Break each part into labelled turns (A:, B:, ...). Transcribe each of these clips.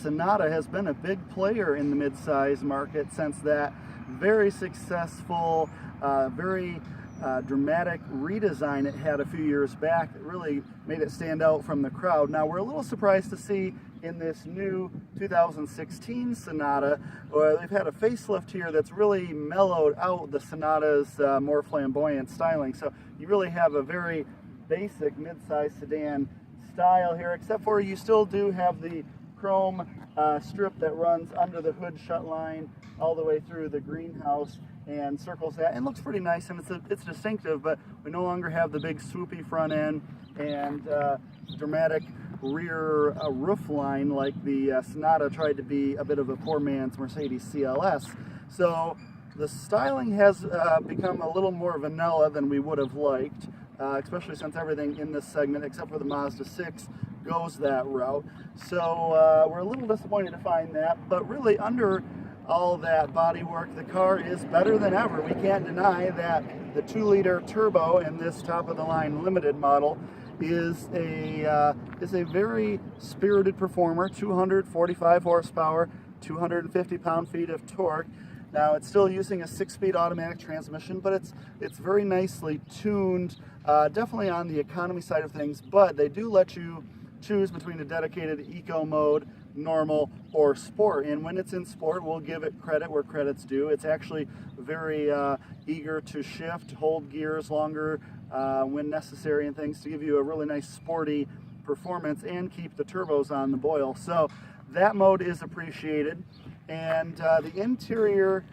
A: Sonata has been a big player in the midsize market since that very successful, very dramatic redesign it had a few years back that really made it stand out from the crowd. Now we're a little surprised to see in this new 2016 Sonata, they've had a facelift here that's really mellowed out the Sonata's more flamboyant styling. So you really have a very basic midsize sedan style here, except for you still do have the chrome strip that runs under the hood shut line all the way through the greenhouse and circles that, and looks pretty nice, and it's distinctive, but we no longer have the big swoopy front end and dramatic rear roof line like the Sonata tried to be a bit of a poor man's Mercedes CLS. So the styling has become a little more vanilla than we would have liked, especially since everything in this segment except for the Mazda 6 goes that route. So we're a little disappointed to find that, but really under all that bodywork, the car is better than ever. We can't deny that the 2-liter turbo in this top-of-the-line limited model is a very spirited performer. 245 horsepower, 250 pound-feet of torque. Now it's still using a 6-speed automatic transmission, but it's very nicely tuned, definitely on the economy side of things, but they do let you choose between a dedicated eco mode, normal, or sport. And when it's in sport, we'll give it credit where credit's due. It's actually very eager to shift, hold gears longer when necessary and things to give you a really nice sporty performance and keep the turbos on the boil. So that mode is appreciated. And the interior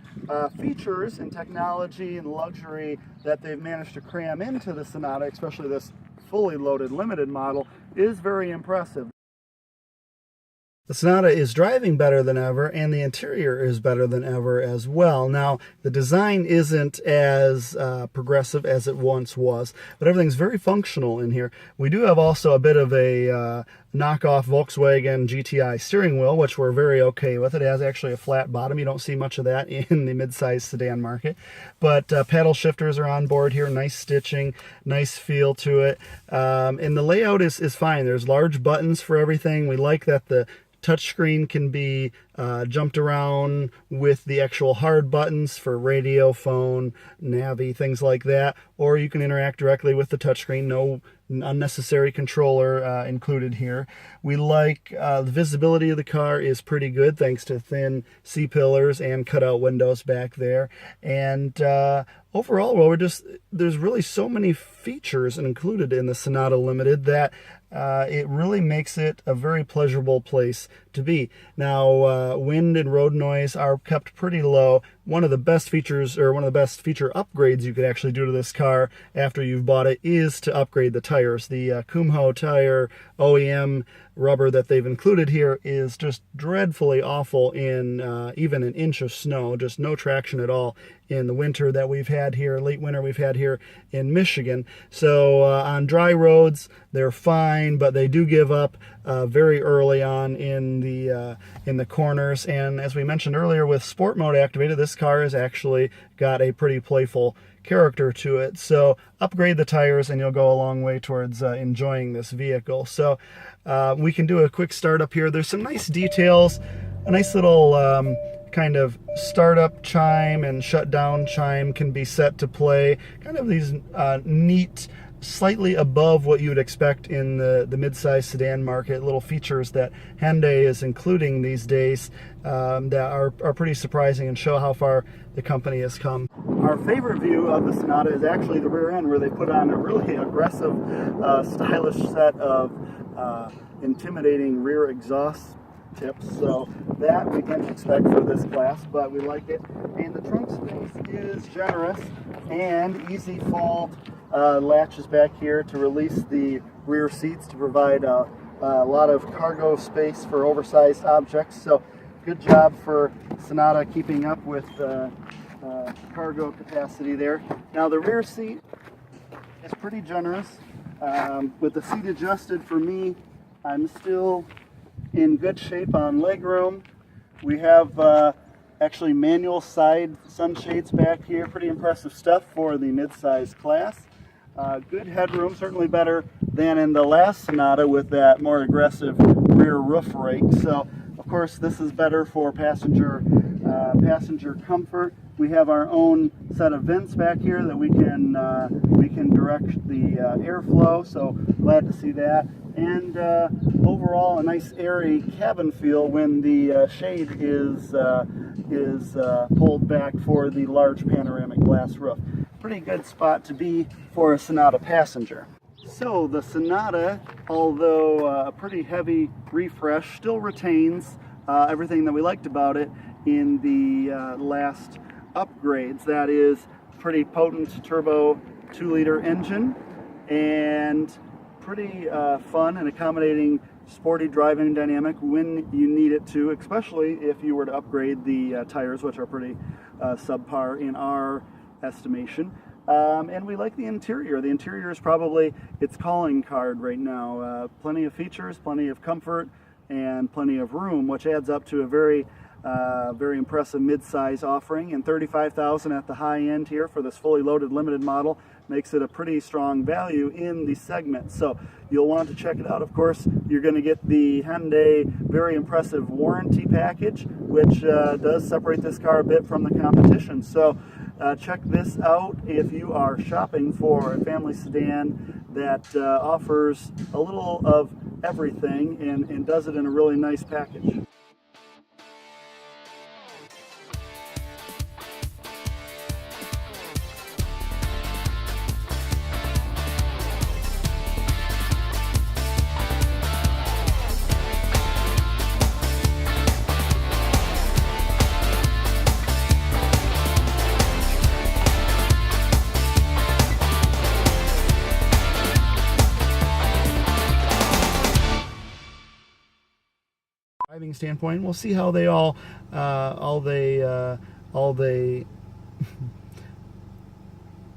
A: features and technology and luxury that they've managed to cram into the Sonata, especially this fully loaded limited model, is very impressive. The Sonata is driving better than ever, and the interior is better than ever as well. Now, the design isn't as progressive as it once was, but everything's very functional in here. We do have also a bit of a knockoff Volkswagen GTI steering wheel, which we're very okay with. It has actually a flat bottom. You don't see much of that in the midsize sedan market. But paddle shifters are on board here. Nice stitching, nice feel to it. And the layout is fine. There's large buttons for everything. We like that the touchscreen can be jumped around with the actual hard buttons for radio, phone, navi, things like that, or you can interact directly with the touchscreen. No unnecessary controller included here. We like the visibility of the car is pretty good thanks to thin C-pillars and cutout windows back there. And overall, well, there's really so many features included in the Sonata Limited that it really makes it a very pleasurable place to be. Now, wind and road noise are kept pretty low. One of the best features, or one of the best feature upgrades you could actually do to this car after you've bought it, is to upgrade the tires. The Kumho tire OEM rubber that they've included here is just dreadfully awful in even an inch of snow, just no traction at all in the winter that we've had here, late winter we've had here in Michigan. So on dry roads, they're fine, but they do give up very early on in the corners. And as we mentioned earlier, with sport mode activated, this car has actually got a pretty playful character to it. So upgrade the tires and you'll go a long way towards enjoying this vehicle. So we can do a quick startup here. There's some nice details, a nice little kind of startup chime and shutdown chime can be set to play. Kind of these neat, slightly above what you would expect in the midsize sedan market, little features that Hyundai is including these days that are pretty surprising and show how far the company has come. Our favorite view of the Sonata is actually the rear end, where they put on a really aggressive, stylish set of intimidating rear exhaust tips. So that we didn't expect for this class, but we like it. And the trunk space is generous and easy fold latches back here to release the rear seats to provide a lot of cargo space for oversized objects. So good job for Sonata keeping up with cargo capacity there. Now the rear seat is pretty generous. With the seat adjusted for me, I'm still in good shape on legroom. We have actually manual side sunshades back here. Pretty impressive stuff for the mid-size class. Good headroom, certainly better than in the last Sonata with that more aggressive rear roof rake. So, of of course, this is better for passenger comfort. We have our own set of vents back here that we can direct the airflow. So glad to see that. And overall, a nice airy cabin feel when the shade is pulled back for the large panoramic glass roof. Pretty good spot to be for a Sonata passenger. So the Sonata, although a pretty heavy refresh, still retains everything that we liked about it in the last upgrades. That is pretty potent turbo 2-liter engine and pretty fun and accommodating sporty driving dynamic when you need it to, especially if you were to upgrade the tires, which are pretty subpar in our estimation. And we like the interior. The interior is probably its calling card right now. Plenty of features, plenty of comfort, and plenty of room, which adds up to a very impressive mid-size offering. And $35,000 at the high end here for this fully loaded limited model makes it a pretty strong value in the segment. So you'll want to check it out. Of course, you're going to get the Hyundai very impressive warranty package, which does separate this car a bit from the competition. So check this out if you are shopping for a family sedan that offers a little of everything and does it in a really nice package. Driving standpoint, we'll see how they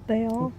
B: They all?